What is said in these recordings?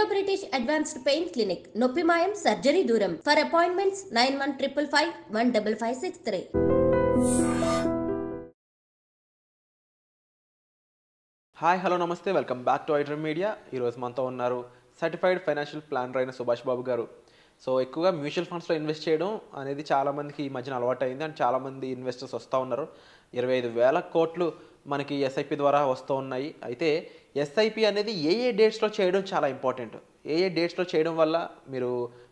Indo British advanced pain clinic, నొప్పి మాయం, surgery దూరం. For appointments 9155515563. హాయ్, హలో, నమస్తే, welcome back to iDream media. ఈరోజు మనతో ఉన్నారు సర్టిఫైడ్ ఫైనాన్షియల్ ప్లానర్ అయిన సుభాష్ బాబు గారు. సో ఎక్కువగా మ్యూచువల్ ఫండ్స్లో ఇన్వెస్ట్ చేయడం అనేది చాలామందికి ఈ మధ్యన అలవాటు అయింది అండ్ చాలామంది ఇన్వెస్టర్స్ వస్తూ ఉన్నారు. 25,000 కోట్లు మనకి ఎస్ఐపి ద్వారా వస్తూ ఉన్నాయి. అయితే ఎస్ఐపి అనేది ఏ డేట్స్లో చేయడం చాలా ఇంపార్టెంట్. ఏ డేట్స్లో చేయడం వల్ల మీరు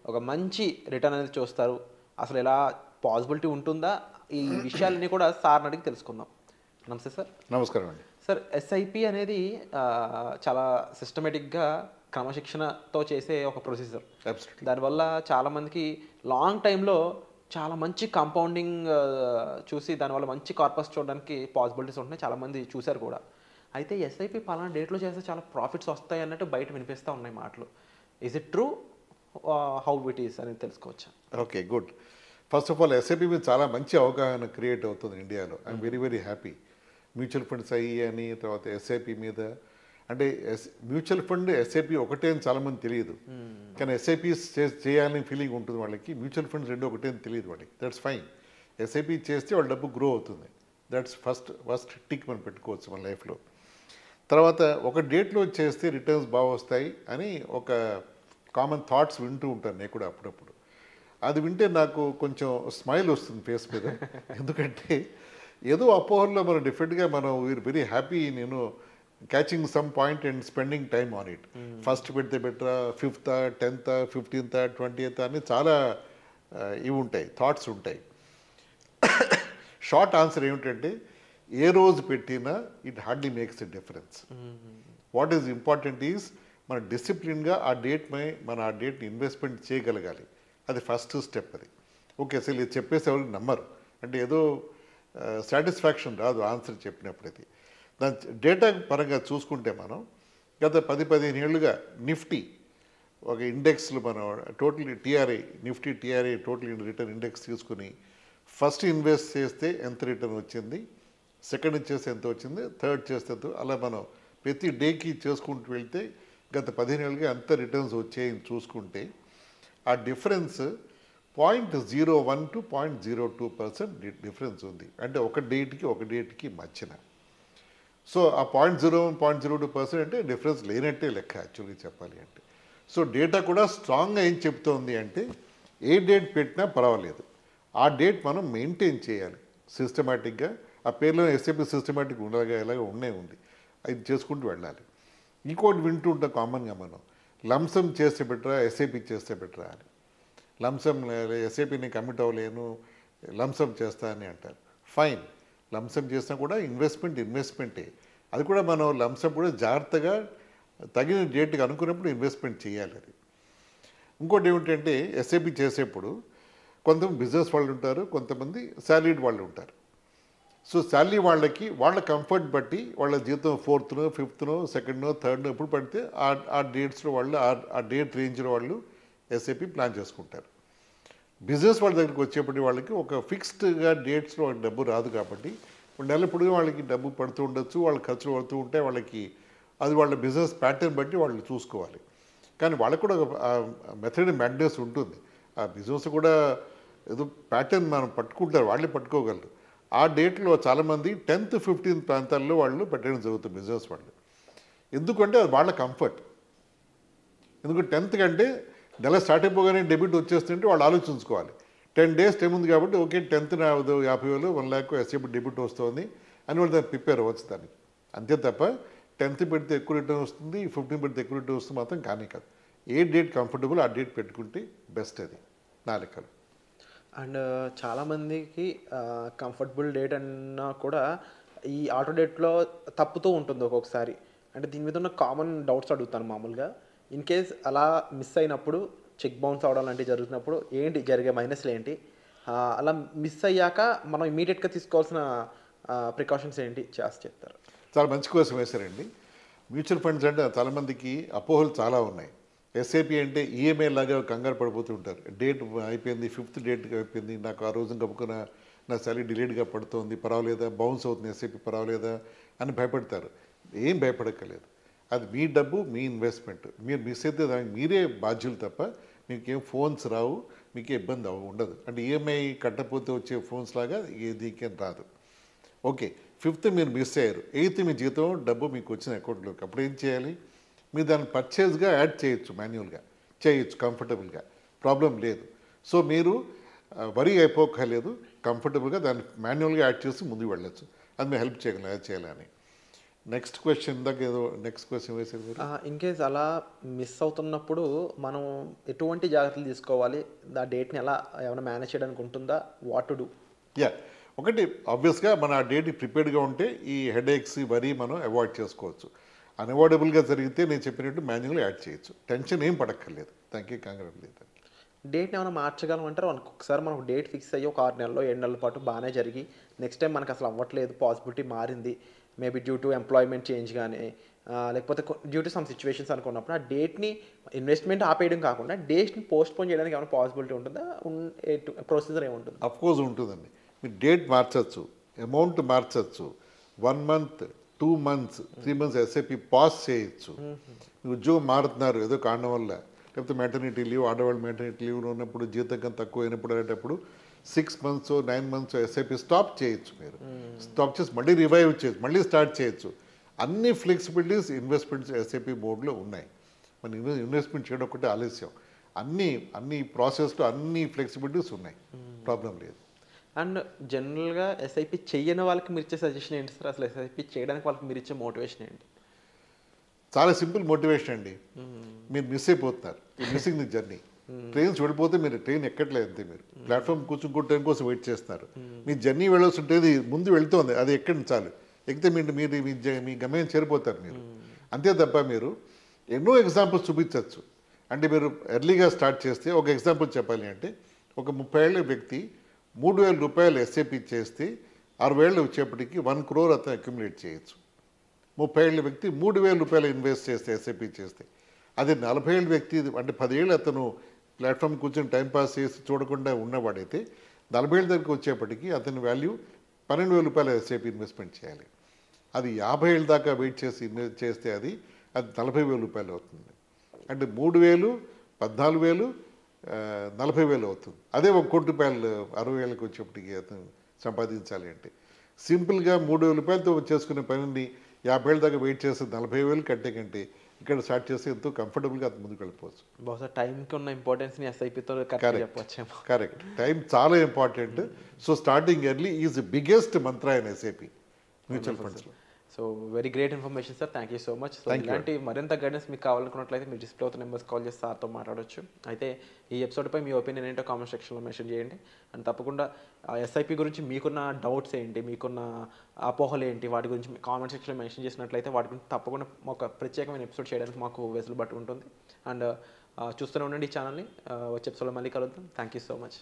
ఒక మంచి రిటర్న్ అనేది చూస్తారు, అసలు ఎలా పాసిబిలిటీ ఉంటుందా, ఈ విషయాలన్నీ కూడా సార్ని అడిగి తెలుసుకుందాం. నమస్తే సార్. నమస్కారం అండి. సార్, ఎస్ఐపి అనేది చాలా సిస్టమేటిక్గా క్రమశిక్షణతో చేసే ఒక ప్రొసీజర్. దానివల్ల చాలామందికి లాంగ్ టైంలో చాలా మంచి కాంపౌండింగ్ చూసి దానివల్ల మంచి కార్పస్ చూడడానికి పాసిబిలిటీస్ ఉంటున్నాయి, చాలామంది చూశారు కూడా. అయితే ఎస్ఐపి పలానా డేట్లో చేస్తే చాలా ప్రాఫిట్స్ వస్తాయి అన్నట్టు బయట వినిపిస్తూ ఉన్నాయి మాటలు. Is it true? How it is అనేది తెలుసుకోవచ్చా? Okay, good. First of all SIP మీద చాలా మంచి అవగాహన క్రియేట్ అవుతుంది ఇండియాలో. I'm very very happy. Mutual funds అయ్యి అని తర్వాత ఎస్ఐపి మీద అంటే మ్యూచువల్ ఫండ్ ఎస్ఐపి ఒకటే అని చాలామంది తెలియదు, కానీ ఎస్ఐపి చేయాలని ఫీలింగ్ ఉంటుంది వాళ్ళకి. మ్యూచువల్ ఫండ్స్ రెండు ఒకటే అని తెలియదు వాళ్ళకి. That's fine. ఎస్ఐపి చేస్తే వాళ్ళ డబ్బు గ్రో అవుతుంది. దట్స్ ఫస్ట్ టిక్ మనం పెట్టుకోవచ్చు మన లైఫ్లో. తర్వాత ఒక డేట్లో చేస్తే రిటర్న్స్ బాగా వస్తాయి అని ఒక కామన్ థాట్స్ వింటూ ఉంటాను నేను కూడా అప్పుడప్పుడు. అది వింటే నాకు కొంచెం స్మైల్ వస్తుంది ఫేస్ మీద. ఎందుకంటే ఏదో అపోహల్లో మనం డిఫరెంట్గా మనం వీఆర్ వెరీ హ్యాపీ నేను catching some point and spending time on it. First పెడితే బెటరా, 5th, 10th, 15th, 20th అని చాలా ఇవి ఉంటాయి, థాట్స్ ఉంటాయి. షార్ట్ ఆన్సర్ ఏమిటంటే ఏ రోజు పెట్టినా it hardly makes a difference. What is important is మన డిసిప్లిన్గా ఆ డేట్ని ఇన్వెస్ట్మెంట్ చేయగలగాలి. అది ఫస్ట్ స్టెప్. అది ఓకే. అసలు ఇది చెప్పేసి ఎవరికి నమ్మరు, అంటే ఏదో సాటిస్ఫాక్షన్ రాదు ఆన్సర్ చెప్పినప్పుడు. అది దాని డేటా పరంగా చూసుకుంటే మనం గత 10-15 ఏళ్ళుగా నిఫ్టీ ఒక ఇండెక్స్లో మనం total TRI, Nifty TRI total return index తీసుకుని ఫస్ట్ ఇన్వెస్ట్ చేస్తే ఎంత రిటర్న్ వచ్చింది, సెకండ్ చేస్తే ఎంత వచ్చింది, థర్డ్ చేస్తే ఎంత, అలా మనం ప్రతి డేకి చేసుకుంటూ వెళ్తే గత 15 ఏళ్ళుగా ఎంత రిటర్న్స్ వచ్చాయని చూసుకుంటే ఆ డిఫరెన్స్ 0.01 to 0.02% డిఫరెన్స్ ఉంది. అంటే ఒక డేట్కి మధ్యన. సో ఆ 0.01, 0.02% అంటే డిఫరెన్స్ లేనట్టే లెక్క యాక్చువల్గా చెప్పాలి అంటే. సో డేటా కూడా స్ట్రాంగ్గా ఏం చెప్తోంది అంటే ఏ డేట్ పెట్టినా పర్వాలేదు, ఆ డేట్ మనం మెయింటైన్ చేయాలి సిస్టమేటిక్గా. ఆ పేర్లో ఎస్ఐపి సిస్టమేటిక్ ఉండగా ఎలాగ ఉంది, అది చేసుకుంటూ వెళ్ళాలి. ఇంకోటి వింటూ ఉంటాం కామన్గా మనం, లంసమ్ చేస్తే బెటరా, ఎస్ఐపి చేస్తే బెటరా అని. లంసమ్ ఎస్ఐపిని కమిట్ అవ్వలేను, లంసమ్ చేస్తా అని అంటారు. ఫైన్, లంసమ్ చేసినా కూడా ఇన్వెస్ట్మెంటే. అది కూడా మనం లంసమ్ కూడా జాగ్రత్తగా తగిన డేట్కి అనుకున్నప్పుడు ఇన్వెస్ట్మెంట్ చేయాలి. అది ఇంకోటి ఏమిటంటే ఎస్ఐపి చేసేప్పుడు కొంతమంది బిజినెస్ వాళ్ళు ఉంటారు, కొంతమంది శాలరీడ్ వాళ్ళు ఉంటారు. సో శాలరీ వాళ్ళకి వాళ్ళ కంఫర్ట్ బట్టి వాళ్ళ జీతం 4th, 5th, 2nd, 3rd ఎప్పుడు పడితే ఆ డేట్స్లో వాళ్ళు ఆ డేట్ రేంజ్లో వాళ్ళు ఎస్ఐపి ప్లాన్ చేసుకుంటారు. బిజినెస్ వాళ్ళ దగ్గరికి వచ్చేప్పటికి వాళ్ళకి ఒక ఫిక్స్డ్గా డేట్స్లో వాళ్ళకి డబ్బు రాదు కాబట్టి నెలప్పుడు వాళ్ళకి డబ్బు పడుతూ ఉండొచ్చు, వాళ్ళ ఖర్చులు పడుతూ ఉంటాయి వాళ్ళకి. అది వాళ్ళ బిజినెస్ ప్యాటర్న్ బట్టి వాళ్ళు చూసుకోవాలి. కానీ వాళ్ళకి కూడా ఒక మెథడ్ మ్యాడ్నెస్ ఉంటుంది. ఆ బిజినెస్ కూడా ఏదో ప్యాటర్న్ మనం పట్టుకుంటారు, వాళ్ళే పట్టుకోగలరు. ఆ డేట్లో చాలామంది 10th, 15th ప్రాంతాల్లో వాళ్ళు పెట్టడం జరుగుతుంది బిజినెస్ వాళ్ళు. ఎందుకంటే అది వాళ్ళ కంఫర్ట్. ఎందుకంటే 10th కంటే నెల స్టార్ట్ అయిపోగానే డెబిట్ వచ్చేస్తుంటే వాళ్ళు ఆలోచించుకోవాలి. 10 days టైం ఉంది కాబట్టి okay 10th 50,000, 1 lakh SIP debit వస్తుంది అని వాళ్ళు దాన్ని ప్రిపేర్ అవ్వచ్చు దానికి. అంతే తప్ప 10th పెడితే ఎక్కువ రిటర్న్ వస్తుంది, 15 పెడితే ఎక్కువ రిటర్న్ వస్తుంది మాత్రం కానీ కాదు. ఏ డేట్ కంఫర్టబుల్ ఆ డేట్ పెట్టుకుంటే బెస్ట్. అది నా లెక్కలు. అండ్ చాలామందికి కంఫర్టబుల్ డేట్ అన్నా కూడా ఈ ఆటో డేట్లో తప్పుతూ ఉంటుంది ఒక్కొక్కసారి. అంటే దీని మీద ఉన్న కామన్ డౌట్స్ అడుగుతాను మామూలుగా. ఇన్ కేస్ అలా మిస్ అయినప్పుడు, చెక్ బౌన్స్ అవడం లాంటివి జరుగుతున్నప్పుడు ఏంటి జరిగే మైనస్లు ఏంటి, అలా మిస్ అయ్యాక మనం ఇమీడియట్గా తీసుకోవాల్సిన ప్రికాషన్స్ ఏంటి చెప్తారు? చాలా మంచి కోసం వేశారండి. మ్యూచువల్ ఫండ్స్ అంటే చాలామందికి అపోహలు చాలా ఉన్నాయి. ఎస్ఐపి అంటే ఈఎంఐ లాగా కంగారు పడిపోతూ ఉంటారు. డేట్ అయిపోయింది, 5th డేట్గా అయిపోయింది, నాకు ఆ రోజు కప్పుకున్న నా సాలరీ డిలేట్గా పడుతుంది, పర్వాలేదా, బౌన్స్ అవుతుంది ఎస్ఐపి పర్వాలేదా అని భయపడతారు. ఏం భయపడక్కర్లేదు. అది మీ డబ్బు మీ ఇన్వెస్ట్మెంట్. మీరు మిస్ అయితే దానికి మీరే బాధ్యులు తప్ప మీకేం ఫోన్స్ రావు, మీకే ఇబ్బంది ఉండదు. అంటే ఈఎంఐ కట్టకపోతే వచ్చే ఫోన్స్ లాగా దీనికేం రాదు. ఓకే, 5th మీరు మిస్ అయ్యారు, 8th మీ జీతం డబ్బు మీకు వచ్చిన అకౌంట్లోకి. అప్పుడు ఏం చేయాలి? మీరు దాన్ని పర్చేజ్గా యాడ్ చేయొచ్చు, మాన్యువల్గా చేయొచ్చు, కంఫర్టబుల్గా, ప్రాబ్లం లేదు. సో మీరు వరీ అయిపోకలేదు, కంఫర్టబుల్గా దాన్ని మాన్యువల్గా యాడ్ చేసి ముందుకు వెళ్ళొచ్చు. అది మేము హెల్ప్ చేయగలం, అది చేయాలని. నెక్స్ట్ క్వశ్చన్ ఇందాక ఏదో నెక్స్ట్ క్వశ్చన్ వేసారు మీరు. ఇన్ కేస్ అలా మిస్ అవుతున్నప్పుడు మనం ఎటువంటి జాగ్రత్తలు తీసుకోవాలి? ఆ డేట్ని ఎలా ఏమైనా మేనేజ్ చేయడానికి ఉంటుందా? What to do? ఒకటి ఆబ్వియస్గా మన ఆ డేట్ ప్రిపేర్డ్గా ఉంటే ఈ హెడేక్స్ వరీ మనం అవాయిడ్ చేసుకోవచ్చు. అన్అవాయిడబుల్గా జరిగితే నేను చెప్పినట్టు మాన్యువల్ యాడ్ చేయొచ్చు, టెన్షన్ ఏం పడక్కర్లేదు. Thank you, congratulation. డేట్ని ఏమైనా మార్చగలం అంటారు? ఒకసారి మనకు డేట్ ఫిక్స్ అయ్యి ఒక 6 నెలలో 7 నెలల పాటు బాగానే జరిగి నెక్స్ట్ టైం మనకు అసలు అవ్వట్లేదు, పాసిబిలిటీ మారింది, maybe due to employment change కానీ లేకపోతే డ్యూ టు సమ్ సిచ్యువేషన్స్ అనుకున్నప్పుడు ఆ డేట్ని ఇన్వెస్ట్మెంట్ ఆపేయడం కాకుండా డేట్ని పోస్ట్పోన్ చేయడానికి ఏమైనా పాసిబిలిటీ ఉంటుందా? ప్రొసీజర్ ఏముంటుంది? అఫ్కోర్స్ ఉంటుందండి. మీరు డేట్ మార్చచ్చు, అమౌంట్ మార్చచ్చు, 1 month 2 months 3 months SIP pass చేయొచ్చు. మీరు ఉద్యోగం మారుతున్నారు ఏదో కారణం వల్ల, లేకపోతే మెటర్నిటీ లీవ్, ఆడవాళ్ళు మెటర్నిటీ లీవ్లో ఉన్నప్పుడు జీతం తక్కువ అయినప్పుడు అనేటప్పుడు 6 months 9 months ఎస్ఐపి స్టాప్ చేయొచ్చు. మీరు స్టాప్ చేసి మళ్ళీ రివైవ్ చేయొచ్చు, మళ్ళీ స్టార్ట్ చేయొచ్చు. అన్ని ఫ్లెక్సిబిలిటీస్ ఇన్వెస్ట్మెంట్స్ ఎస్ఐపి మోడ్లో ఉన్నాయి. మన ఇన్వెస్ట్మెంట్ చేయడం ఒకటే ఆలస్యం, అన్ని ప్రాసెస్లో అన్ని ఫ్లెక్సిబిలిటీస్ ఉన్నాయి, ప్రాబ్లం లేదు. అండ్ జనరల్గా ఎస్ఐపి చేయని వాళ్ళకి మీరు ఇచ్చే సజెషన్ ఏంటి సార్? అసలు ఎస్ఐపి చేయడానికి వాళ్ళకి మీరు ఇచ్చే మోటివేషన్ ఏంటి? చాలా సింపుల్ మోటివేషన్ అండి. మీరు మిస్ అయిపోతున్నారు, మిస్సింగ్ ది జర్నీ. ట్రైన్స్ వెళ్ళిపోతే మీరు ట్రైన్ ఎక్కట్లేదు, అంతే. మీరు ప్లాట్ఫామ్ కూర్చుని ట్రైన్ కోసం వెయిట్ చేస్తున్నారు. మీ జర్నీ వెళ్ళాల్సి ఉంటుంది, ముందు వెళ్తుంది, అది ఎక్కండి చాలు. ఎక్కితే మీరు మీ గమ్యం చేరిపోతారు మీరు, అంతే తప్ప మీరు ఎన్నో ఎగ్జాంపుల్స్ చూపించవచ్చు. అంటే మీరు ఎర్లీగా స్టార్ట్ చేస్తే, ఒక ఎగ్జాంపుల్ చెప్పాలి అంటే, ఒక 30 ఏళ్ళ వ్యక్తి 3,000 రూపాయలు ఎస్ఐపి చేస్తే 60 ఏళ్ళు వచ్చేప్పటికి 1 crore అతను అక్యుములేట్ చేయొచ్చు. 30 ఏళ్ళ వ్యక్తి 3,000 రూపాయలు ఇన్వెస్ట్ చేస్తే ఎస్ఐపి చేస్తే, అది 40 ఏళ్ళ వ్యక్తి అంటే 10 ఏళ్ళు అతను ప్లాట్ఫామ్ కూర్చొని టైంపాస్ చేసి చూడకుండా ఉన్నవాడైతే 40 ఏళ్ళ దగ్గరికి వచ్చేప్పటికి అతని వాల్యూ 12,000 రూపాయల ఎస్ఐపి ఇన్వెస్ట్మెంట్ చేయాలి. అది 50 ఏళ్ళ దాకా వెయిట్ చేసి ఇన్వెస్ట్ చేస్తే అది 40,000 రూపాయలు అవుతుంది. అంటే 3,000 14,000 40,000 అవుతుంది. అదే 1 కోటి రూపాయలు 60 ఏళ్ళకి వచ్చేప్పటికి అతను సంపాదించాలి అంటే సింపుల్గా 3,000 రూపాయలతో చేసుకునే పనిని 50 ఏళ్ళ దాకా వెయిట్ చేస్తే 40,000 కట్టే కంటే ఇక్కడ స్టార్ట్ చేస్తే ఎంతో కంఫర్టబుల్గా అతను ముందుకు వెళ్ళిపోవచ్చు. బహుశా టైంకి ఉన్న ఇంపార్టెన్స్ని ఎస్ఐపితో చెప్పవచ్చేమో. కరెక్ట్, టైం చాలా important. So starting early is the biggest Mantra in SIP mutual ఫండ్స్లో. So very great information sir, thank you so much. So ఇలాంటి మరింత గైడెన్స్ మీకు కావాలనుకున్నట్లయితే మీరు డిస్ప్లే అవుతున్న నెంబర్స్ కాల్ చేసి సార్తో మాట్లాడవచ్చు. అయితే ఈ ఎపిసోడ్పై మీ ఒపీనియన్ ఏంటో కామెంట్ సెక్షన్లో మెన్షన్ చేయండి. అండ్ తప్పకుండా ఎస్ఐపి గురించి మీకున్న డౌట్స్ ఏంటి, మీకున్న అపోహలు ఏంటి, వాటి గురించి కామెంట్ సెక్షన్లో మెన్షన్ చేసినట్లయితే వాటి గురించి తప్పకుండా ఒక ప్రత్యేకమైన ఎపిసోడ్ చేయడానికి మాకు వెసులుబాటు ఉంటుంది. అండ్ చూస్తూనే ఉండండి ఈ ఛానల్ని. వచ్చే ఎపిసోడ్లో మళ్ళీ కలుద్దాం. Thank you so much.